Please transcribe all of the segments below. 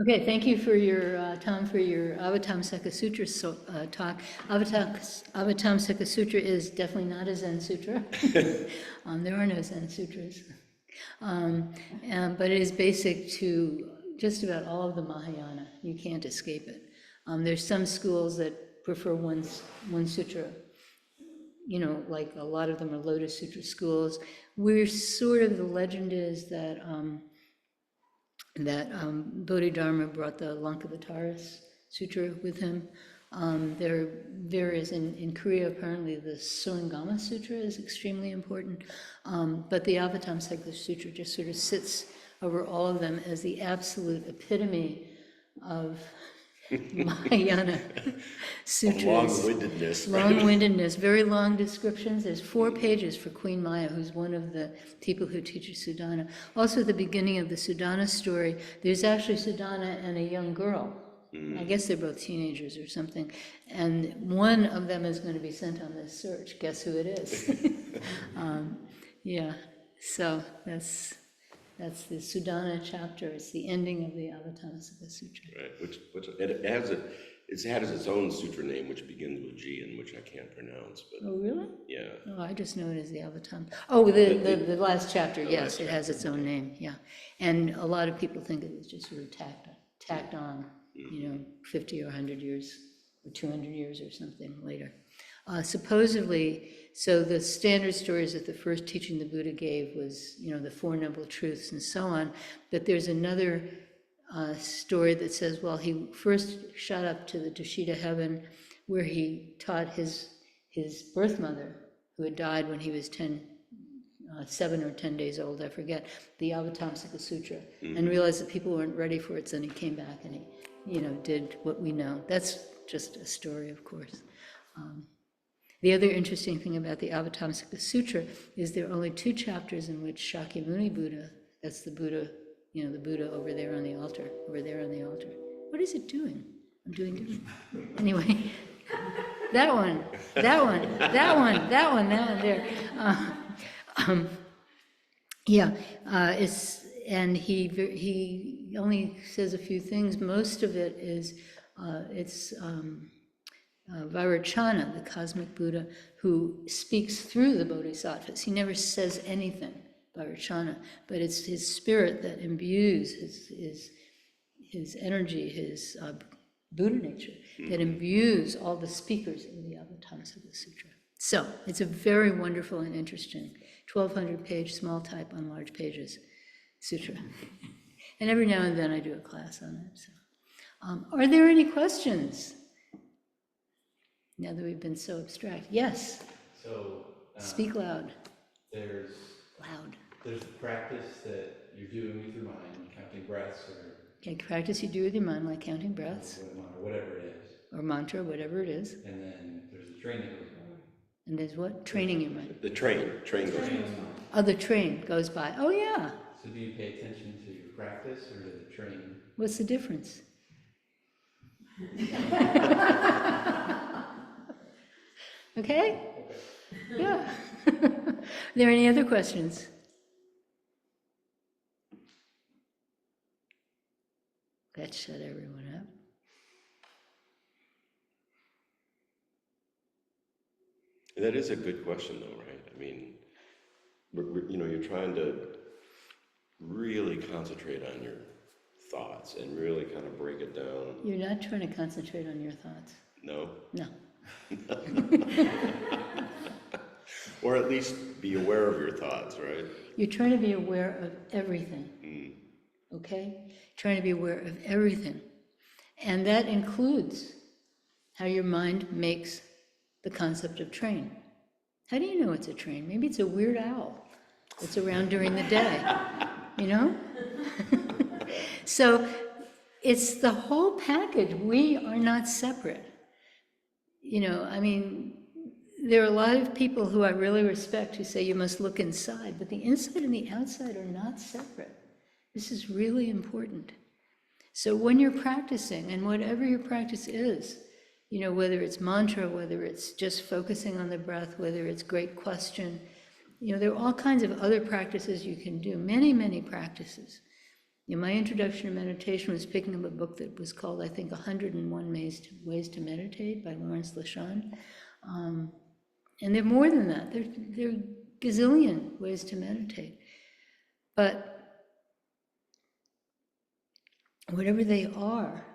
Okay, thank you for your, Tom, for your Avatamsaka Sutra talk. Avatamsaka Sutra is definitely not a Zen Sutra. There are no Zen Sutras. But it is basic to just about all of the Mahayana. You can't escape it. There's some schools that prefer one sutra, like a lot of them are Lotus Sutra schools. We're sort of, the legend is that Bodhidharma brought the Lankavatara Sutra with him. There is in Korea, apparently the Surangama Sutra is extremely important, but the Avatamsaka Sutra just sort of sits over all of them as the absolute epitome of Mahayana sutras. Long-windedness. Long-windedness, very long descriptions. There's 4 pages for Queen Maya, who's one of the people who teaches Sudana. Also, at the beginning of the Sudana story, there's actually Sudana and a young girl. I guess they're both teenagers or something. And one of them is going to be sent on this search. Guess who it is? Yeah, so that's the Sudana chapter. It's the ending of the Avatamsaka Sutra. Right, which it has its own sutra name, which begins with G, and which I can't pronounce. But oh, really? yeah. Oh, I just know it as the Avatam. Oh, the last chapter, yes, it has its own name, yeah. And a lot of people think it was just sort of tacked on, 50 or 100 years, or 200 years or something later. Supposedly, so the standard stories that the first teaching the Buddha gave was, the Four Noble Truths and so on, but there's another story that says, well, he first shot up to the Tushita heaven where he taught his birth mother, who had died when he was 7 or 10 days old, I forget, the Avatamsaka Sutra, and realized that people weren't ready for it, so then he came back and he, did what we know. That's just a story, of course. The other interesting thing about the Avatamsaka Sutra is there are only 2 chapters in which Shakyamuni Buddha, that's the Buddha, the Buddha over there on the altar. What is it doing? I'm doing different. Anyway, that one there. And he only says a few things. Most of it is, it's Vairocana, the cosmic Buddha, who speaks through the bodhisattvas. He never says anything, Vairocana, but it's his spirit that imbues his energy, his Buddha nature, that imbues all the speakers in the Avatamsaka Sutra. So it's a very wonderful and interesting 1,200-page small type on large pages sutra. And every now and then I do a class on it. So, are there any questions? Now that we've been so abstract. Yes? So, speak loud. There's the practice that you're doing with your mind, counting breaths, or okay, practice you do with your mind, like counting breaths. Or whatever it is. Or mantra, whatever it is. And then there's the train that goes by. And there's what? Training your mind. The train goes by. Oh, the train goes by. Oh, yeah. So do you pay attention to your practice or to the train? What's the difference? Okay? Yeah. Are there any other questions? That shut everyone up. That is a good question, though, right? I mean, you're trying to really concentrate on your thoughts and really kind of break it down. You're not trying to concentrate on your thoughts. No? No. Or at least be aware of your thoughts, right? You're trying to be aware of everything. Okay? Trying to be aware of everything. And that includes how your mind makes the concept of train. How do you know it's a train? Maybe it's a weird owl that's around during the day, So it's the whole package. We are not separate. There are a lot of people who I really respect who say you must look inside, but the inside and the outside are not separate. This is really important. So when you're practicing, and whatever your practice is, whether it's mantra, whether it's just focusing on the breath, whether it's great question, there are all kinds of other practices you can do, many, many practices. My introduction to meditation was picking up a book that was called, I think, 101 Ways to Meditate by Lawrence Lashon. And there are more than that. There are gazillion ways to meditate. But whatever they are,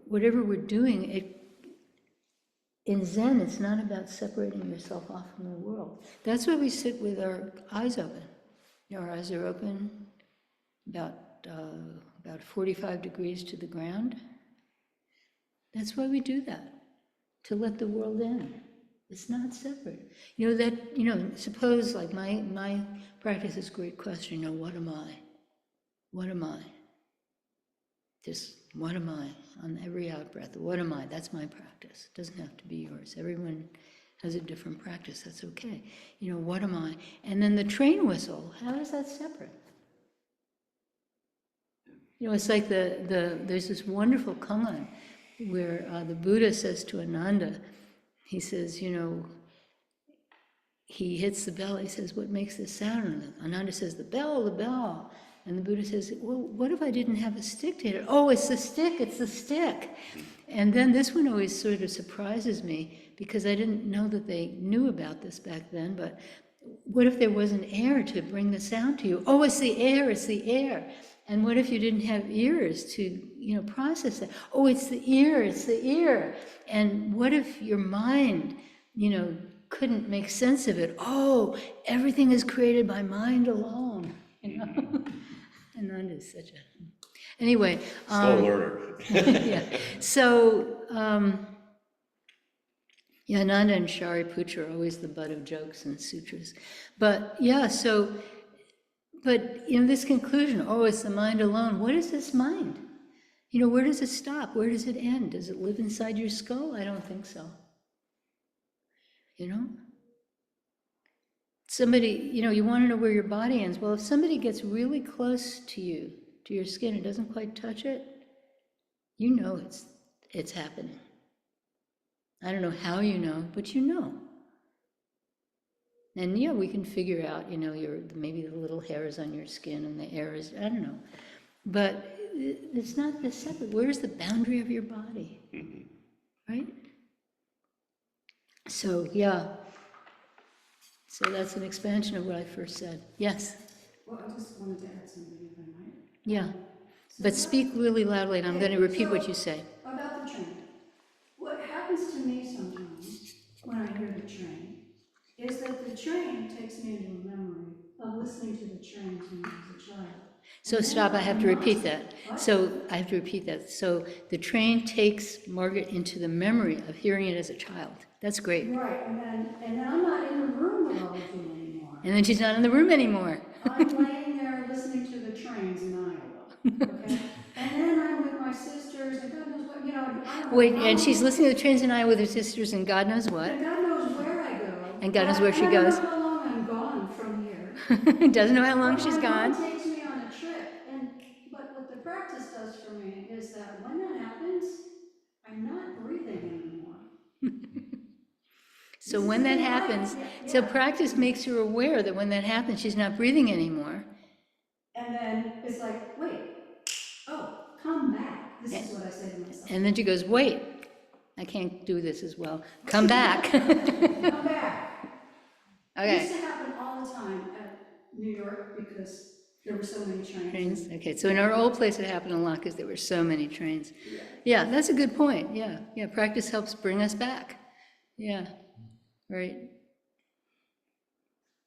whatever we're doing, in Zen, it's not about separating yourself off from the world. That's why we sit with our eyes open. Our eyes are open about 45 degrees to the ground. That's why we do that, to let the world in. It's not separate. Suppose like my practice is a great question, what am I? What am I? Just, what am I? On every out-breath, what am I? That's my practice. It doesn't have to be yours. Everyone has a different practice, that's okay. What am I? And then the train whistle, how is that separate? It's like there's this wonderful koan where the Buddha says to Ananda, he says, he hits the bell, he says, what makes this sound? And Ananda says, the bell, the bell. And the Buddha says, well, what if I didn't have a stick to hit it? Oh, it's the stick, it's the stick. And then this one always sort of surprises me, because I didn't know that they knew about this back then, but what if there wasn't air to bring the sound to you? Oh, it's the air, it's the air. And what if you didn't have ears to, process that? Oh, it's the ear, it's the ear. And what if your mind, couldn't make sense of it? Oh, everything is created by mind alone, Ananda is such a... Anyway. Slow learner. Yeah. So, Ananda and Shariputra are always the butt of jokes and sutras. But, this conclusion, oh, it's the mind alone. What is this mind? Where does it stop? Where does it end? Does it live inside your skull? I don't think so. Somebody, you want to know where your body ends. Well, if somebody gets really close to you, to your skin, and doesn't quite touch it, it's happening. I don't know how you know, but you know. And we can figure out, maybe the little hairs on your skin and the air is, I don't know. But it's not this separate. Where's the boundary of your body? Right? So, So that's an expansion of what I first said. Yes? Well, I just wanted to add something, if I might. Yeah. But speak really loudly, and I'm going to repeat what you say. About the train. What happens to me sometimes when I hear the train is that the train takes me into a memory of listening to the trains when I was a child. So stop, I have to repeat that. So the train takes Margaret into the memory of hearing it as a child. That's great. Right, and then I'm not in the room with all of them anymore. And then she's not in the room anymore. I'm laying there listening to the trains in Iowa, okay? And then I'm with my sisters, and God knows what, I don't know. Wait, and she's listening to the trains and I with her sisters, and God knows what. And God knows where I go. And God knows where she goes. I don't know how long I'm gone from here. Doesn't know how long she's My gone. mom takes me on a trip, but what the practice does for me is that when that happens, I'm not breathing anymore. So when that happens, so practice makes her aware that when that happens, she's not breathing anymore. And then it's like, wait, oh, come back. This is what I say to myself. And then she goes, wait, I can't do this as well. Come back. Come back. It used Okay. to happen all the time at New York because there were so many trains. Okay, so in our old place it happened a lot because there were so many trains. Yeah, that's a good point. Yeah, practice helps bring us back. Yeah, right.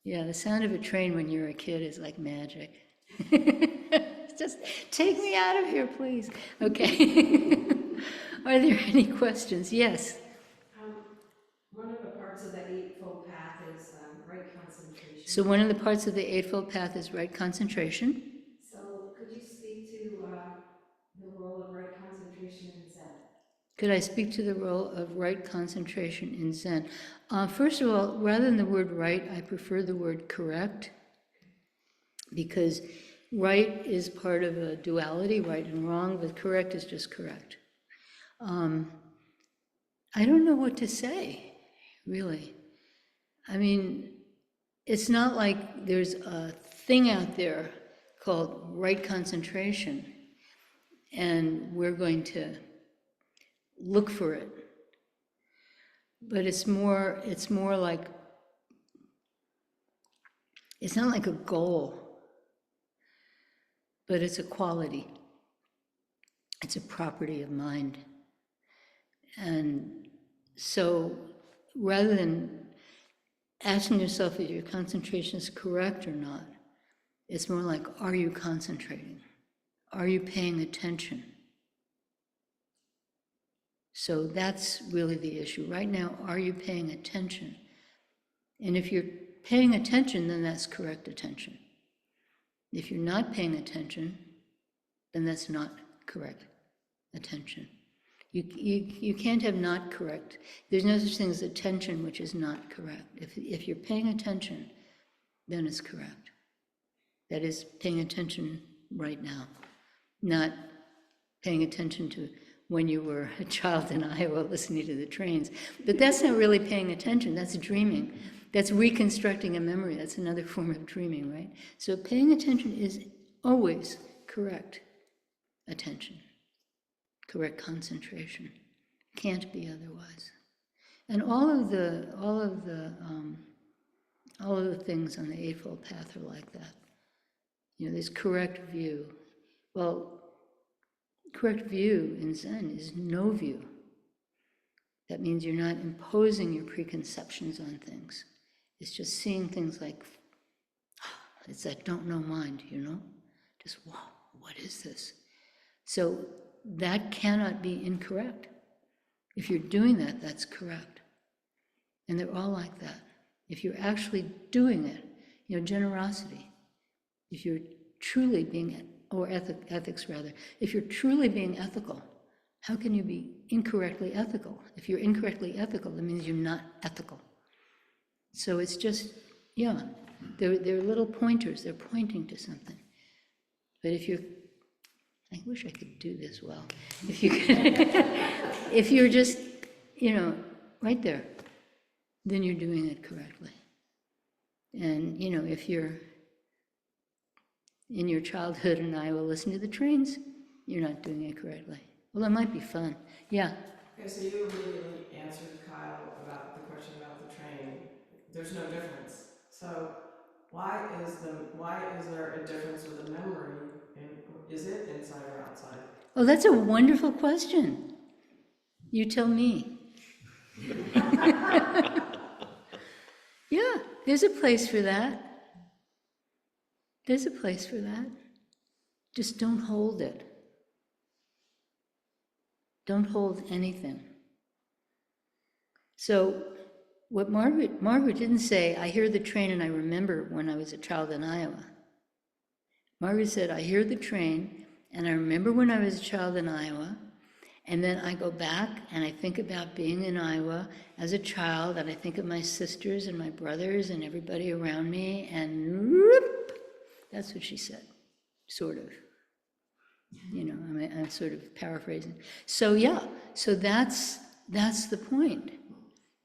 Yeah, the sound of a train when you're a kid is like magic. Just take me out of here, please. Okay. Are there any questions? Yes. One of the parts of the Eightfold Path is right concentration. So one of the parts of the Eightfold Path is right concentration. So could you speak to the role of right concentration in Zen? Could I speak to the role of right concentration in Zen? First of all, rather than the word right, I prefer the word correct, because right is part of a duality, right and wrong, but correct is just correct. I don't know what to say, really. I mean, it's not like there's a thing out there called right concentration, and we're going to look for it. But it's more like, it's not like a goal, but it's a quality. It's a property of mind. And so rather than asking yourself if your concentration is correct or not, it's more like, are you concentrating? Are you paying attention? So that's really the issue. Right now, are you paying attention? And if you're paying attention, then that's correct attention. If you're not paying attention, then that's not correct attention. You can't have not correct. There's no such thing as attention which is not correct. If you're paying attention, then it's correct. That is, paying attention right now, not paying attention to when you were a child in Iowa listening to the trains. But that's not really paying attention, that's dreaming. That's reconstructing a memory, that's another form of dreaming, right? So paying attention is always correct attention, correct concentration. Can't be otherwise. And all of the things on the Eightfold Path are like that. You know, there's correct view. Well, correct view in Zen is no view. That means you're not imposing your preconceptions on things. It's just seeing things like, it's that don't know mind, you know? Just, wow, what is this? So that cannot be incorrect. If you're doing that, that's correct. And they're all like that. If you're actually doing it, you know, generosity, if you're truly being, or ethics rather, if you're truly being ethical, how can you be incorrectly ethical? If you're incorrectly ethical, that means you're not ethical. So it's just, yeah, they're little pointers, they're pointing to something. But if you're, I wish I could do this well. If you could, if you're just, you know, right there, then you're doing it correctly. And, you know, if you're in your childhood in Iowa listening to the trains, you're not doing it correctly. Well, it might be fun. Yeah. Okay, so you immediately answered Kyle about the question about the train. There's no difference. So why is there a difference with a memory? And is it inside or outside? Oh, that's a wonderful question. You tell me. Yeah, there's a place for that. There's a place for that. Just don't hold it. Don't hold anything. So what Margaret didn't say, I hear the train and I remember when I was a child in Iowa. Margaret said, I hear the train and I remember when I was a child in Iowa, and then I go back and I think about being in Iowa as a child, and I think of my sisters and my brothers and everybody around me, and whoop, that's what she said, sort of. You know, I'm sort of paraphrasing. So yeah, so that's the point.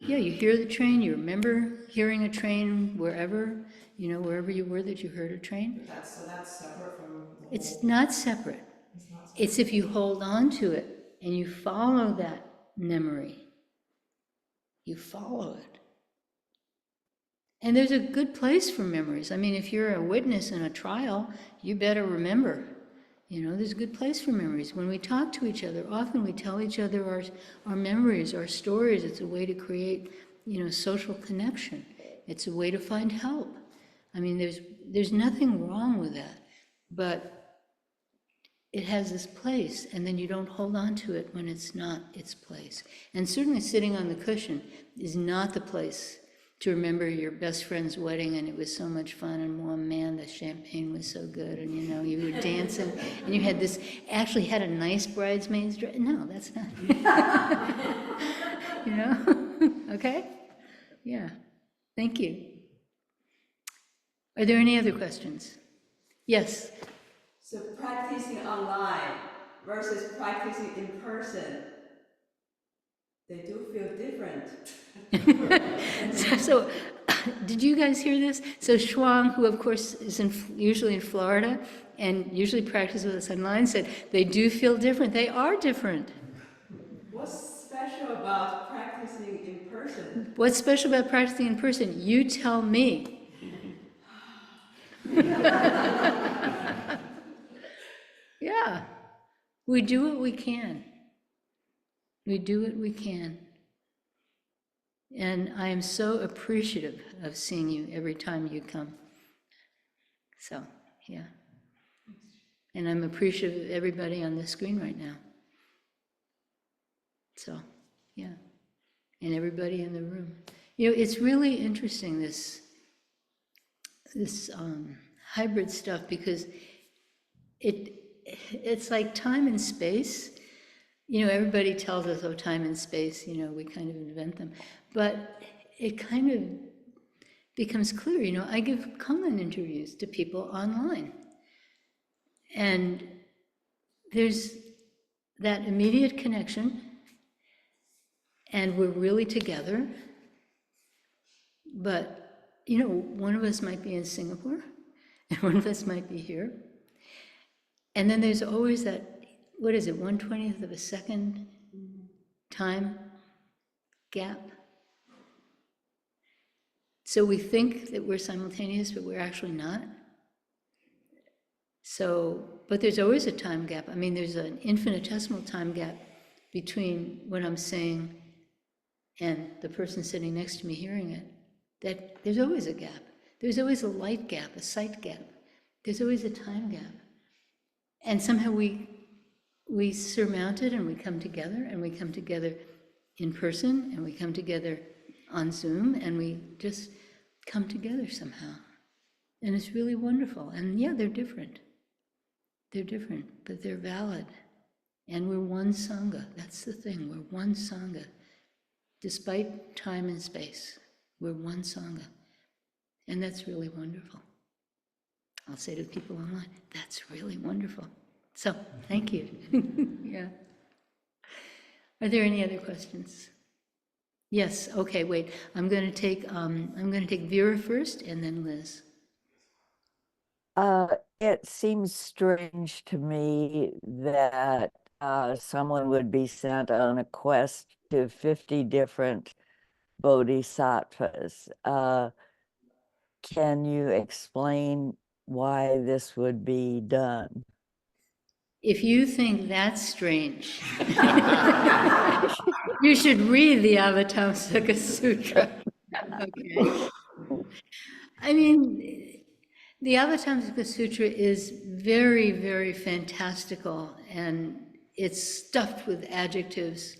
Yeah, you hear the train, you remember hearing a train wherever, you know, wherever you were that you heard a train. So that's separate from the It's whole, not separate. it's not separate. It's if you hold on to it and you follow that memory. You follow it. And there's a good place for memories. I mean, if you're a witness in a trial, you better remember. You know, there's a good place for memories. When we talk to each other, often we tell each other our memories, our stories. It's a way to create, you know, social connection. It's a way to find help. I mean, there's nothing wrong with that, but it has this place, and then you don't hold on to it when it's not its place. And certainly sitting on the cushion is not the place to remember your best friend's wedding, and it was so much fun, and oh man, the champagne was so good, and you know, you were dancing, and you had this, actually had a nice bridesmaid's dress. No, that's not. You know? Okay? Yeah. Thank you. Are there any other questions? Yes? So practicing online versus practicing in person, they do feel different. So did you guys hear this? So Shuang, who of course is usually in Florida and usually practices with us online, said they do feel different. They are different. What's special about practicing in person? What's special about practicing in person? You tell me. Yeah, we do what we can. We do what we can. And I am so appreciative of seeing you every time you come. So, yeah. And I'm appreciative of everybody on the screen right now. So, yeah. And everybody in the room. You know, it's really interesting, this hybrid stuff, because it's like time and space. You know, everybody tells us, oh, time and space, you know, we kind of invent them. But it kind of becomes clear, you know, I give Kangen interviews to people online. And there's that immediate connection, and we're really together. But, you know, one of us might be in Singapore, and one of us might be here. And then there's always that, what is it, 1/20th of a second time gap. So we think that we're simultaneous, but we're actually not. So, but there's always a time gap. I mean, there's an infinitesimal time gap between what I'm saying and the person sitting next to me hearing it. That there's always a gap. There's always a light gap, a sight gap. There's always a time gap. And somehow we surmount it, and we come together, and we come together in person, and we come together on Zoom, and we just come together somehow. And it's really wonderful. And yeah, they're different. They're different, but they're valid. And we're one sangha. That's the thing. We're one sangha. Despite time and space, we're one sangha. And that's really wonderful. I'll say to people online, that's really wonderful. So, thank you. Yeah. Are there any other questions? Yes, okay, wait. I'm going to take Vera first, and then Liz. It seems strange to me that someone would be sent on a quest to 50 different bodhisattvas. Can you explain why this would be done? If you think that's strange, you should read the Avatamsaka Sutra. Okay. I mean, the Avatamsaka Sutra is very, very fantastical, and it's stuffed with adjectives,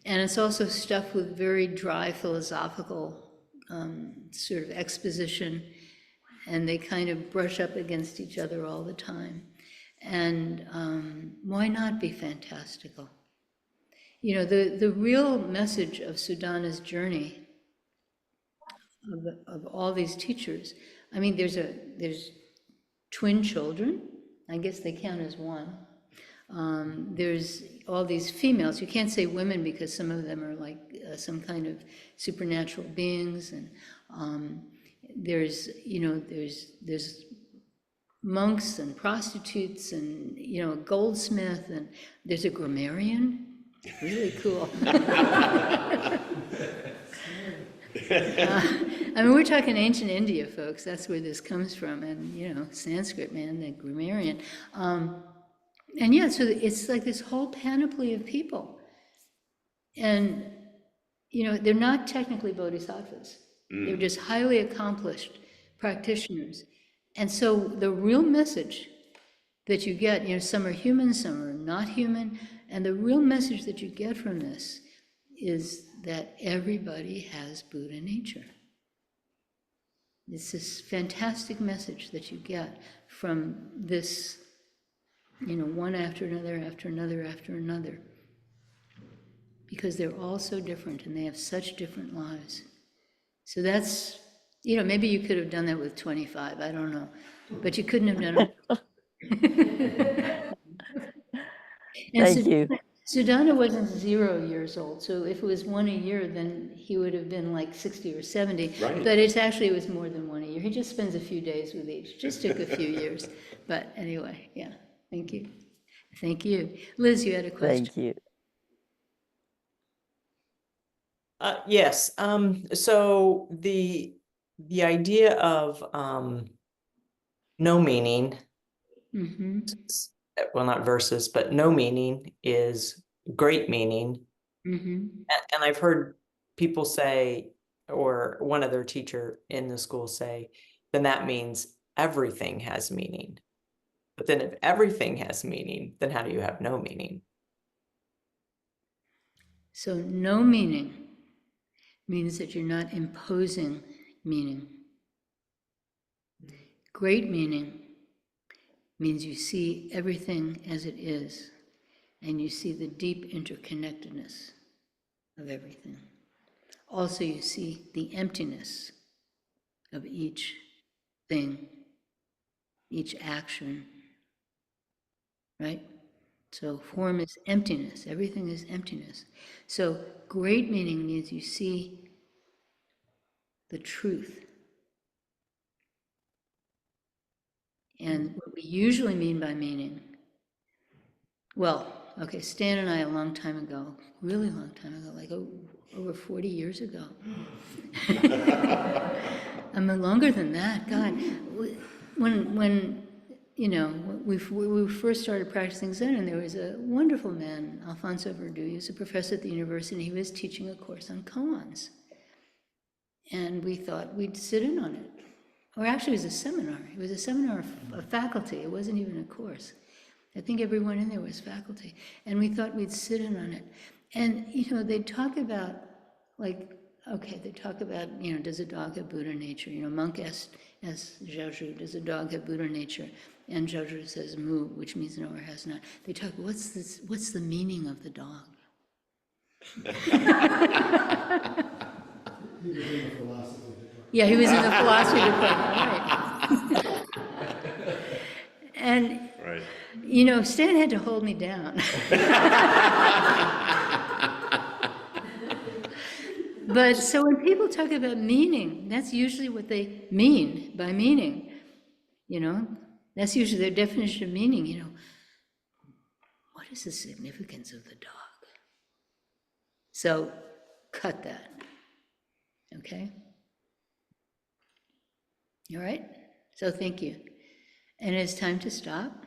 and it's also stuffed with very dry philosophical sort of exposition, and they kind of brush up against each other all the time. And why not be fantastical? You know, the real message of Sudana's journey, of all these teachers, I mean, there's twin children. I guess they count as one. There's all these females. You can't say women because some of them are like some kind of supernatural beings, and there's monks and prostitutes, and a goldsmith, and there's a grammarian. Really cool. I mean, we're talking ancient India, folks. That's where this comes from, and Sanskrit, man, the grammarian. And yeah, so it's like this whole panoply of people, and they're not technically bodhisattvas. They're just highly accomplished practitioners. And so the real message that you get, some are human, some are not human, and the real message that you get from this is that everybody has Buddha nature. It's this fantastic message that you get from this, one after another, after another, after another. Because they're all so different, and they have such different lives. So that's, maybe you could have done that with 25, I don't know. But you couldn't have done it. And Thank you. Sudana wasn't 0 years old, so if it was one a year, then he would have been like 60 or 70. Right. But it was more than one a year. He just spends a few days with each. Just took a few years. But anyway, yeah, thank you. Thank you. Liz, you had a question. Thank you. Yes, so the idea of no meaning, Mm-hmm, well, not versus, but no meaning is great meaning. mm-hmm. And I've heard people say, or one other teacher in the school say, then that means everything has meaning. But then if everything has meaning, then how do you have no meaning? So no meaning means that you're not imposing meaning. Great meaning means you see everything as it is, and you see the deep interconnectedness of everything. Also, you see the emptiness of each thing, each action, right? So form is emptiness, everything is emptiness. So great meaning means you see the truth. And what we usually mean by meaning, well, okay, Stan and I a long time ago, really long time ago, like over 40 years ago. I mean, longer than that, God. When you know, we first started practicing Zen, and there was a wonderful man, Alfonso Verdu, he was a professor at the university, and he was teaching a course on koans. And we thought we'd sit in on it. Or actually, it was a seminar. It was a seminar of faculty. It wasn't even a course. I think everyone in there was faculty. And we thought we'd sit in on it. And, you know, they'd talk about, like, okay, they talk about, you know, does a dog have Buddha nature? You know, monk asked Zhaozhu, does a dog have Buddha nature? And Zhaozhu says mu, which means no or has not. They talk, what's the meaning of the dog? He was in the philosophy department. Yeah, he was in the philosophy department, right. And, Right. you know, Stan had to hold me down. But so when people talk about meaning, that's usually what they mean by meaning, you know? That's usually their definition of meaning, you know. What is the significance of the dog? So cut that, okay? All right? So thank you. And it's time to stop.